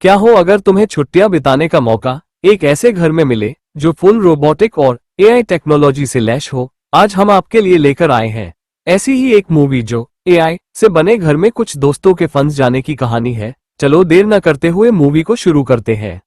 क्या हो अगर तुम्हें छुट्टियां बिताने का मौका एक ऐसे घर में मिले जो फुल रोबोटिक और एआई टेक्नोलॉजी से लैस हो। आज हम आपके लिए लेकर आए हैं ऐसी ही एक मूवी जो एआई से बने घर में कुछ दोस्तों के फंस जाने की कहानी है। चलो देर न करते हुए मूवी को शुरू करते हैं।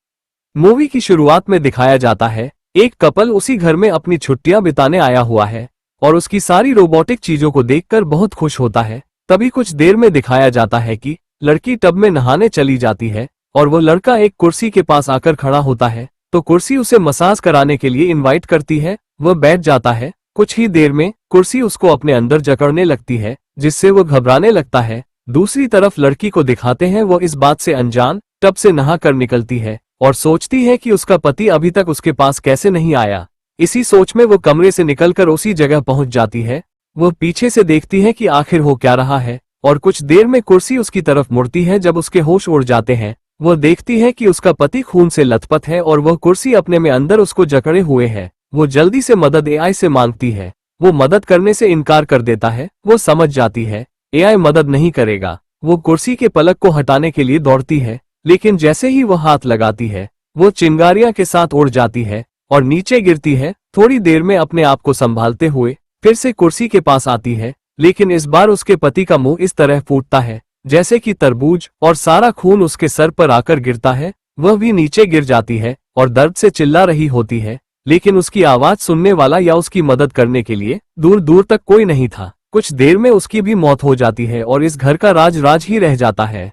मूवी की शुरुआत में दिखाया जाता है एक कपल उसी घर में अपनी छुट्टियां बिताने आया हुआ है और उसकी सारी रोबोटिक चीजों को देखकर बहुत खुश होता है। तभी कुछ देर में दिखाया जाता है कि लड़की टब में नहाने चली जाती है और वो लड़का एक कुर्सी के पास आकर खड़ा होता है तो कुर्सी उसे मसाज कराने के लिए इनवाइट करती है। वह बैठ जाता है। कुछ ही देर में कुर्सी उसको अपने अंदर जकड़ने लगती है जिससे वो घबराने लगता है। दूसरी तरफ लड़की को दिखाते हैं वो इस बात से अनजान टब से नहा कर निकलती है और सोचती है कि उसका पति अभी तक उसके पास कैसे नहीं आया। इसी सोच में वो कमरे से निकलकर उसी जगह पहुंच जाती है। वह पीछे से देखती है कि आखिर हो क्या रहा है और कुछ देर में कुर्सी उसकी तरफ मुड़ती है। जब उसके होश उड़ जाते हैं वह देखती है कि उसका पति खून से लथपथ है और वह कुर्सी अपने में अंदर उसको जकड़े हुए है। वो जल्दी से मदद एआई से मांगती है। वो मदद करने से इनकार कर देता है। वो समझ जाती है एआई मदद नहीं करेगा। वो कुर्सी के पलक को हटाने के लिए दौड़ती है लेकिन जैसे ही वह हाथ लगाती है वो चिंगारियां के साथ उड़ जाती है और नीचे गिरती है। थोड़ी देर में अपने आप को संभालते हुए फिर से कुर्सी के पास आती है लेकिन इस बार उसके पति का मुंह इस तरह फूटता है जैसे कि तरबूज और सारा खून उसके सर पर आकर गिरता है। वह भी नीचे गिर जाती है और दर्द से चिल्ला रही होती है लेकिन उसकी आवाज सुनने वाला या उसकी मदद करने के लिए दूर दूर तक कोई नहीं था। कुछ देर में उसकी भी मौत हो जाती है और इस घर का राज ही रह जाता है।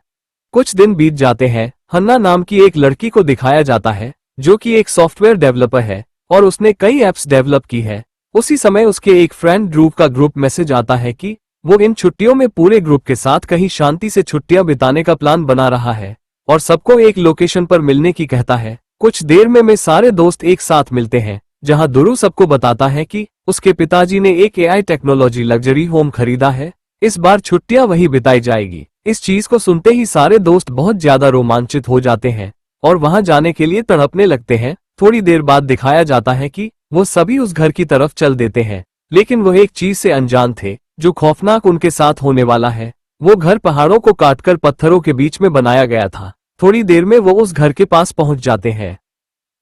कुछ दिन बीत जाते हैं। हन्ना नाम की एक लड़की को दिखाया जाता है जो कि एक सॉफ्टवेयर डेवलपर है और उसने कई एप्स डेवलप की है। उसी समय उसके एक फ्रेंड ड्रूव का ग्रुप मैसेज आता है कि वो इन छुट्टियों में पूरे ग्रुप के साथ कहीं शांति से छुट्टियां बिताने का प्लान बना रहा है और सबको एक लोकेशन पर मिलने की कहता है। कुछ देर में सारे दोस्त एक साथ मिलते हैं जहां दुरू सबको बताता है कि उसके पिताजी ने एक एआई टेक्नोलॉजी लग्जरी होम खरीदा है। इस बार छुट्टियां वही बिताई जाएगी। इस चीज को सुनते ही सारे दोस्त बहुत ज्यादा रोमांचित हो जाते हैं और वहां जाने के लिए तड़पने लगते हैं। थोड़ी देर बाद दिखाया जाता है कि वो सभी उस घर की तरफ चल देते हैं लेकिन वह एक चीज से अनजान थे जो खौफनाक उनके साथ होने वाला है। वो घर पहाड़ों को काटकर पत्थरों के बीच में बनाया गया था। थोड़ी देर में वो उस घर के पास पहुंच जाते हैं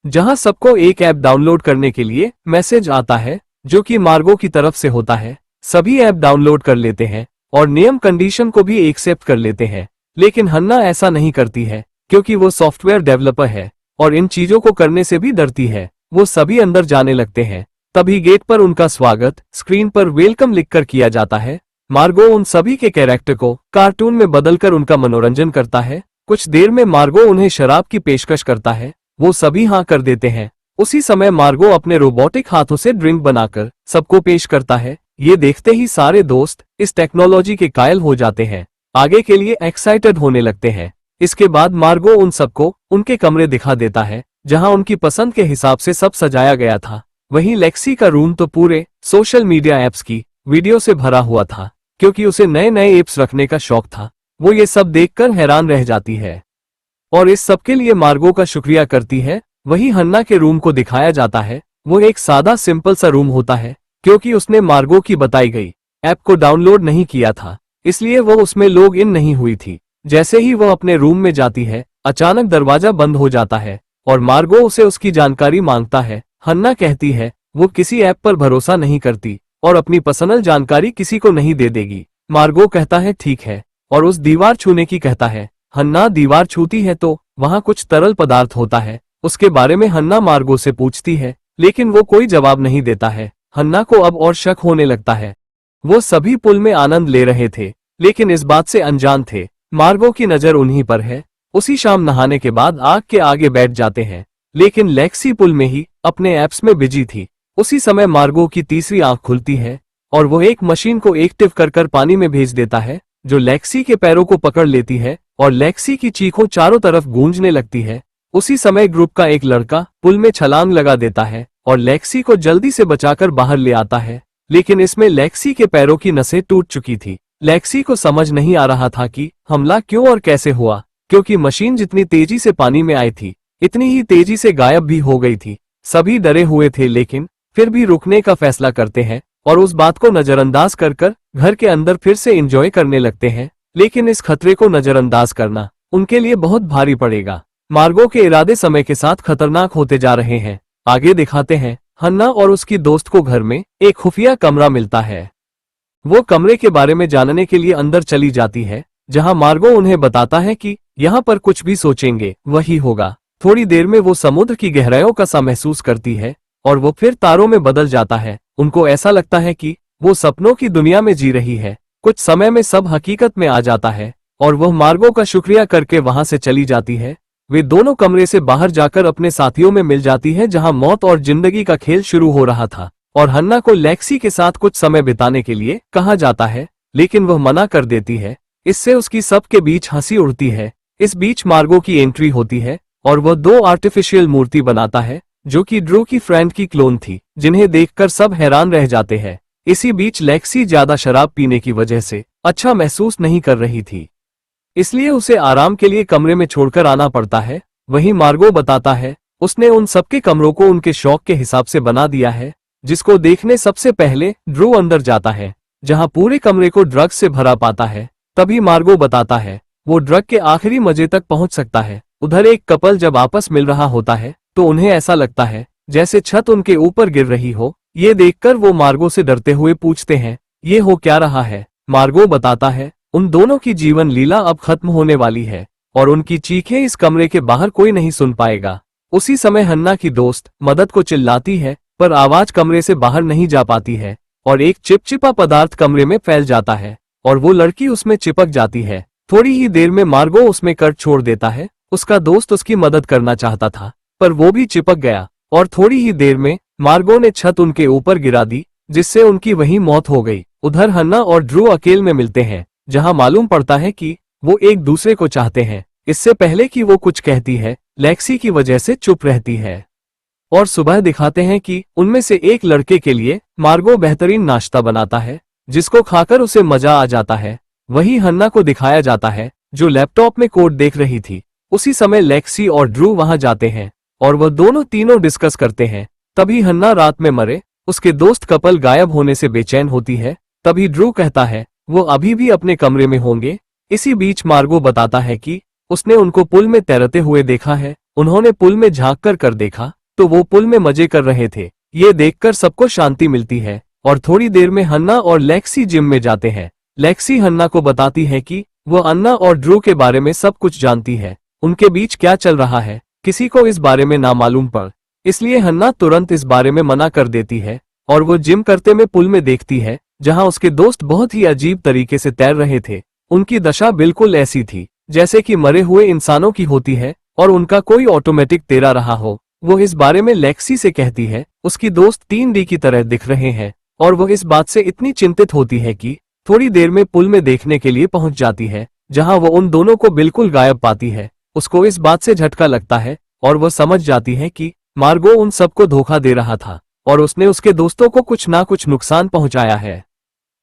जहां सबको एक ऐप डाउनलोड करने के लिए मैसेज आता है जो कि मार्गो की तरफ से होता है। सभी ऐप डाउनलोड कर लेते हैं और नियम कंडीशन को भी एक्सेप्ट कर लेते हैं लेकिन हन्ना ऐसा नहीं करती है क्योंकि वो सॉफ्टवेयर डेवलपर है और इन चीजों को करने से भी डरती है। वो सभी अंदर जाने लगते हैं। तभी गेट पर उनका स्वागत स्क्रीन पर वेलकम लिखकर किया जाता है। मार्गो उन सभी के कैरेक्टर को कार्टून में बदलकर उनका मनोरंजन करता है। कुछ देर में मार्गो उन्हें शराब की पेशकश करता है। वो सभी हाँ कर देते हैं। उसी समय मार्गो अपने रोबोटिक हाथों से ड्रिंक बनाकर सबको पेश करता है। ये देखते ही सारे दोस्त इस टेक्नोलॉजी के कायल हो जाते हैं। आगे के लिए एक्साइटेड होने लगते हैं। इसके बाद मार्गो उन सबको उनके कमरे दिखा देता है जहां उनकी पसंद के हिसाब से सब सजाया गया था। वहीं लेक्सी का रूम तो पूरे सोशल मीडिया ऐप्स की वीडियो से भरा हुआ था क्योंकि उसे नए नए ऐप्स रखने का शौक था। वो ये सब देखकर हैरान रह जाती है और इस सब के लिए मार्गो का शुक्रिया करती है। वहीं हन्ना के रूम को दिखाया जाता है। वो एक सादा सिंपल सा रूम होता है क्योंकि उसने मार्गो की बताई गई ऐप को डाउनलोड नहीं किया था इसलिए वो उसमें लॉग इन नहीं हुई थी। जैसे ही वो अपने रूम में जाती है अचानक दरवाजा बंद हो जाता है और मार्गो उसे उसकी जानकारी मांगता है। हन्ना कहती है वो किसी ऐप पर भरोसा नहीं करती और अपनी पर्सनल जानकारी किसी को नहीं दे देगी। मार्गो कहता है ठीक है और उस दीवार छूने की कहता है। हन्ना दीवार छूती है तो वहां कुछ तरल पदार्थ होता है। उसके बारे में हन्ना मार्गो से पूछती है लेकिन वो कोई जवाब नहीं देता है। हन्ना को अब और शक होने लगता है। वो सभी पुल में आनंद ले रहे थे लेकिन इस बात से अनजान थे मार्गो की नजर उन्हीं पर है। उसी शाम नहाने के बाद आग के आगे बैठ जाते हैं लेकिन लेक्सी पुल में ही अपने ऐप्स में बिजी थी। उसी समय मार्गो की तीसरी आंख खुलती है और वो एक मशीन को एक्टिव कर पानी में भेज देता है जो लेक्सी के पैरों को पकड़ लेती है और लेक्सी की चीखों चारों तरफ गूंजने लगती है। उसी समय ग्रुप का एक लड़का पुल में छलांग लगा देता है और लेक्सी को जल्दी से बचाकर बाहर ले आता है लेकिन इसमें लेक्सी के पैरों की नसें टूट चुकी थी। लेक्सी को समझ नहीं आ रहा था कि हमला क्यों और कैसे हुआ क्योंकि मशीन जितनी तेजी से पानी में आई थी इतनी ही तेजी से गायब भी हो गई थी। सभी डरे हुए थे लेकिन फिर भी रुकने का फैसला करते हैं और उस बात को नजरअंदाज कर घर के अंदर फिर से एंजॉय करने लगते हैं। लेकिन इस खतरे को नजरअंदाज करना उनके लिए बहुत भारी पड़ेगा। मार्गो के इरादे समय के साथ खतरनाक होते जा रहे हैं। आगे दिखाते हैं, हन्ना और उसकी दोस्त को घर में एक खुफिया कमरा मिलता है। वो कमरे के बारे में जानने के लिए अंदर चली जाती है, जहां मार्गो उन्हें बताता है कि यहाँ पर कुछ भी सोचेंगे वही होगा। थोड़ी देर में वो समुद्र की गहराइयों का सा महसूस करती है और वो फिर तारों में बदल जाता है। उनको ऐसा लगता है कि वो सपनों की दुनिया में जी रही है। कुछ समय में सब हकीकत में आ जाता है और वह मार्गो का शुक्रिया करके वहां से चली जाती है। वे दोनों कमरे से बाहर जाकर अपने साथियों में मिल जाती है, जहां मौत और जिंदगी का खेल शुरू हो रहा था। और हन्ना को लेक्सी के साथ कुछ समय बिताने के लिए कहा जाता है, लेकिन वह मना कर देती है। इससे उसकी सबके बीच हंसी उड़ती है। इस बीच मार्गो की एंट्री होती है और वह दो आर्टिफिशियल मूर्ति बनाता है, जो कि ड्रू की फ्रेंड की क्लोन थी, जिन्हें देखकर सब हैरान रह जाते हैं। इसी बीच लेक्सी ज्यादा शराब पीने की वजह से अच्छा महसूस नहीं कर रही थी, इसलिए उसे आराम के लिए कमरे में छोड़कर आना पड़ता है। वहीं मार्गो बताता है उसने उन सबके कमरों को उनके शौक के हिसाब से बना दिया है, जिसको देखने सबसे पहले ड्रू अंदर जाता है, जहां पूरे कमरे को ड्रग से भरा पाता है। तभी मार्गो बताता है वो ड्रग के आखिरी मजे तक पहुंच सकता है। उधर एक कपल जब आपस मिल रहा होता है तो उन्हें ऐसा लगता है जैसे छत उनके ऊपर गिर रही हो। ये देखकर वो मार्गो से डरते हुए पूछते हैं, ये हो क्या रहा है? मार्गो बताता है उन दोनों की जीवन लीला अब खत्म होने वाली है और उनकी चीखें इस कमरे के बाहर कोई नहीं सुन पाएगा। उसी समय हन्ना की दोस्त मदद को चिल्लाती है, पर आवाज कमरे से बाहर नहीं जा पाती है और एक चिपचिपा पदार्थ कमरे में फैल जाता है और वो लड़की उसमें चिपक जाती है। थोड़ी ही देर में मार्गो उसमें कट छोड़ देता है। उसका दोस्त उसकी मदद करना चाहता था, पर वो भी चिपक गया और थोड़ी ही देर में मार्गो ने छत उनके ऊपर गिरा दी, जिससे उनकी वहीं मौत हो गई। उधर हन्ना और ड्रू अकेले में मिलते हैं, जहां मालूम पड़ता है कि वो एक दूसरे को चाहते हैं। इससे पहले कि वो कुछ कहती है, लेक्सी की वजह से चुप रहती है। और सुबह दिखाते हैं कि उनमें से एक लड़के के लिए मार्गो बेहतरीन नाश्ता बनाता है, जिसको खाकर उसे मजा आ जाता है। वहीं हन्ना को दिखाया जाता है, जो लैपटॉप में कोड देख रही थी। उसी समय लेक्सी और ड्रू वहां जाते हैं और वह दोनों तीनों डिस्कस करते हैं। तभी हन्ना रात में मरे उसके दोस्त कपल गायब होने से बेचैन होती है। तभी ड्रू कहता है वो अभी भी अपने कमरे में होंगे। इसी बीच मार्गो बताता है कि उसने उनको पुल में तैरते हुए देखा है। उन्होंने पुल में झांक कर देखा तो वो पुल में मजे कर रहे थे। ये देखकर सबको शांति मिलती है और थोड़ी देर में हन्ना और लेक्सी जिम में जाते हैं। लेक्सी हन्ना को बताती है कि वो अन्ना और ड्रू के बारे में सब कुछ जानती है। उनके बीच क्या चल रहा है किसी को इस बारे में ना मालूम पड़, इसलिए हन्ना तुरंत इस बारे में मना कर देती है और वो जिम करते में पुल में देखती है, जहां उसके दोस्त बहुत ही अजीब तरीके से तैर रहे थे। उनकी दशा बिल्कुल ऐसी थी जैसे कि मरे हुए इंसानों की होती है और उनका कोई ऑटोमेटिक तैरा रहा हो। वो इस बारे में लेक्सी से कहती है उसकी दोस्त 3D की तरह दिख रहे हैं और वो इस बात से इतनी चिंतित होती है कि थोड़ी देर में पुल में देखने के लिए पहुंच जाती है, जहां वो उन दोनों को बिल्कुल गायब पाती है। उसको इस बात से झटका लगता है और वह समझ जाती है कि मार्गो उन सबको धोखा दे रहा था और उसने उसके दोस्तों को कुछ ना कुछ नुकसान पहुंचाया है।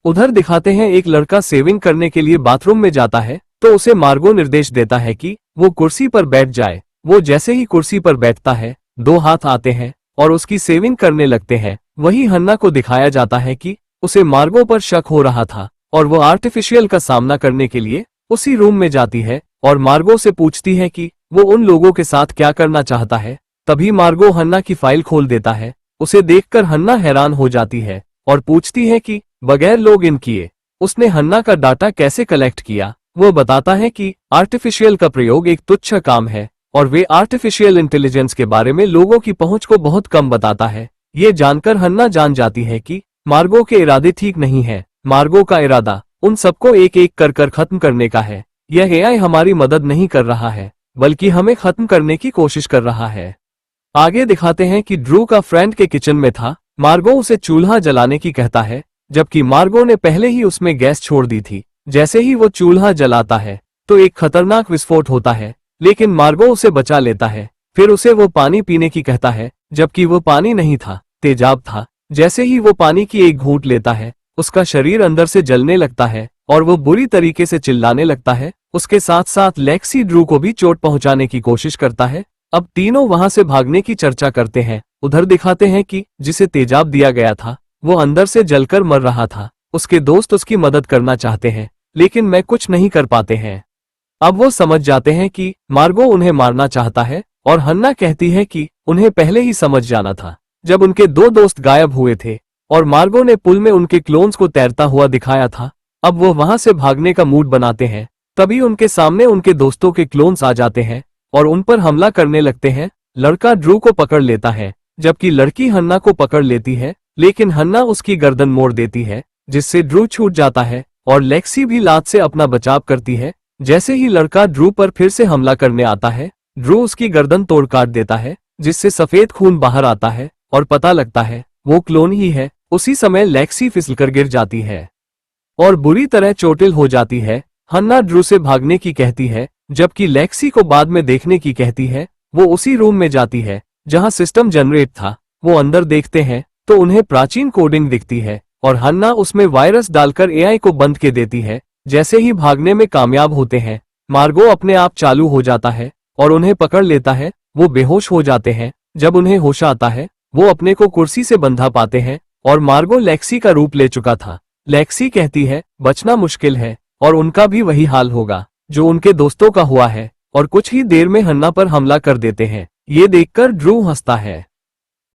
उधर दिखाते हैं एक लड़का सेविंग करने के लिए बाथरूम में जाता है तो उसे मार्गो निर्देश देता है कि वो कुर्सी पर बैठ जाए। वो जैसे ही कुर्सी पर बैठता है, दो हाथ आते हैं और उसकी सेविंग करने लगते हैं। वहीं हन्ना को दिखाया जाता है कि उसे मार्गो पर शक हो रहा था और वो आर्टिफिशियल का सामना करने के लिए उसी रूम में जाती है और मार्गो से पूछती है कि वो उन लोगों के साथ क्या करना चाहता है। तभी मार्गो हन्ना की फाइल खोल देता है। उसे देखकर हन्ना हैरान हो जाती है और पूछती है कि बगैर लॉग इन किए उसने हन्ना का डाटा कैसे कलेक्ट किया। वो बताता है कि आर्टिफिशियल का प्रयोग एक तुच्छ काम है और वे आर्टिफिशियल इंटेलिजेंस के बारे में लोगों की पहुंच को बहुत कम बताता है। ये जानकर हन्ना जान जाती है कि मार्गो के इरादे ठीक नहीं है। मार्गो का इरादा उन सबको एक एक कर खत्म करने का है। यह एआई हमारी मदद नहीं कर रहा है, बल्कि हमें खत्म करने की कोशिश कर रहा है। आगे दिखाते हैं कि ड्रू का फ्रेंड के किचन में था। मार्गो उसे चूल्हा जलाने की कहता है, जबकि मार्गो ने पहले ही उसमें गैस छोड़ दी थी। जैसे ही वो चूल्हा जलाता है तो एक खतरनाक विस्फोट होता है, लेकिन मार्गो उसे बचा लेता है। फिर उसे वो पानी पीने की कहता है, जबकि वो पानी नहीं था, तेजाब था। जैसे ही वो पानी की एक घूंट लेता है, उसका शरीर अंदर से जलने लगता है और वो बुरी तरीके से चिल्लाने लगता है। उसके साथ साथ लेक्सी ड्रू को भी चोट पहुंचाने की कोशिश करता है। अब तीनों वहां से भागने की चर्चा करते हैं। उधर दिखाते हैं कि जिसे तेजाब दिया गया था वो अंदर से जलकर मर रहा था। उसके दोस्त उसकी मदद करना चाहते हैं, लेकिन मैं कुछ नहीं कर पाते हैं। अब वो समझ जाते हैं कि मार्गो उन्हें मारना चाहता है और हन्ना कहती है कि उन्हें पहले ही समझ जाना था। जब उनके दो दोस्त गायब हुए थे और मार्गो ने पुल में उनके क्लोन्स को तैरता हुआ दिखाया था, अब वो वहां से भागने का मूड बनाते हैं। तभी उनके सामने उनके दोस्तों के क्लोन्स आ जाते हैं और उन पर हमला करने लगते हैं। लड़का ड्रू को पकड़ लेता है जबकि लड़की हन्ना को पकड़ लेती है, लेकिन हन्ना उसकी गर्दन मोड़ देती है जिससे ड्रू छूट जाता है और लेक्सी भी लात से अपना बचाव करती है। जैसे ही लड़का ड्रू पर फिर से हमला करने आता है, ड्रू उसकी गर्दन तोड़ काट देता है जिससे सफेद खून बाहर आता है और पता लगता है वो क्लोन ही है। उसी समय लेक्सी फिसलकर गिर जाती है और बुरी तरह चोटिल हो जाती है। हन्ना ड्रू से भागने की कहती है जबकि लेक्सी को बाद में देखने की कहती है। वो उसी रूम में जाती है जहां सिस्टम जनरेट था। वो अंदर देखते हैं तो उन्हें प्राचीन कोडिंग दिखती है और हन्ना उसमें वायरस डालकर एआई को बंद के देती है। जैसे ही भागने में कामयाब होते हैं, मार्गो अपने आप चालू हो जाता है और उन्हें पकड़ लेता है। वो बेहोश हो जाते हैं। जब उन्हें होश आता है, वो अपने को कुर्सी से बंधा पाते हैं और मार्गो लेक्सी का रूप ले चुका था। लेक्सी कहती है बचना मुश्किल है और उनका भी वही हाल होगा जो उनके दोस्तों का हुआ है, और कुछ ही देर में हन्ना पर हमला कर देते हैं। ये देखकर ड्रू हंसता है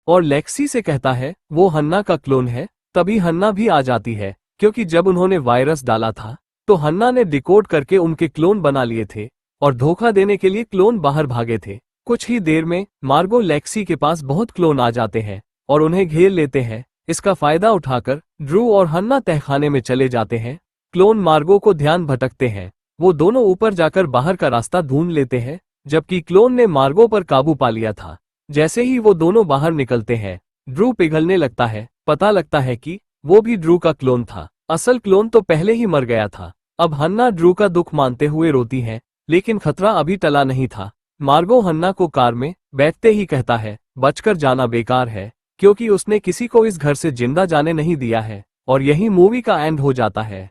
और लेक्सी से कहता है वो हन्ना का क्लोन है। तभी हन्ना भी आ जाती है क्योंकि जब उन्होंने वायरस डाला था तो हन्ना ने डिकोड करके उनके क्लोन बना लिए थे और धोखा देने के लिए क्लोन बाहर भागे थे। कुछ ही देर में मार्गो लेक्सी के पास बहुत क्लोन आ जाते हैं और उन्हें घेर लेते हैं। इसका फायदा उठाकर ड्रू और हन्ना तहखाने में चले जाते हैं। क्लोन मार्गो को ध्यान भटकते हैं। वो दोनों ऊपर जाकर बाहर का रास्ता ढूंढ लेते हैं जबकि क्लोन ने मार्गो पर काबू पा लिया था। जैसे ही वो दोनों बाहर निकलते हैं, ड्रू पिघलने लगता है। पता लगता है कि वो भी ड्रू का क्लोन था। असल क्लोन तो पहले ही मर गया था। अब हन्ना ड्रू का दुख मानते हुए रोती है, लेकिन खतरा अभी टला नहीं था। मार्गो हन्ना को कार में बैठते ही कहता है बचकर जाना बेकार है, क्योंकि उसने किसी को इस घर से जिंदा जाने नहीं दिया है। और यही मूवी का एंड हो जाता है।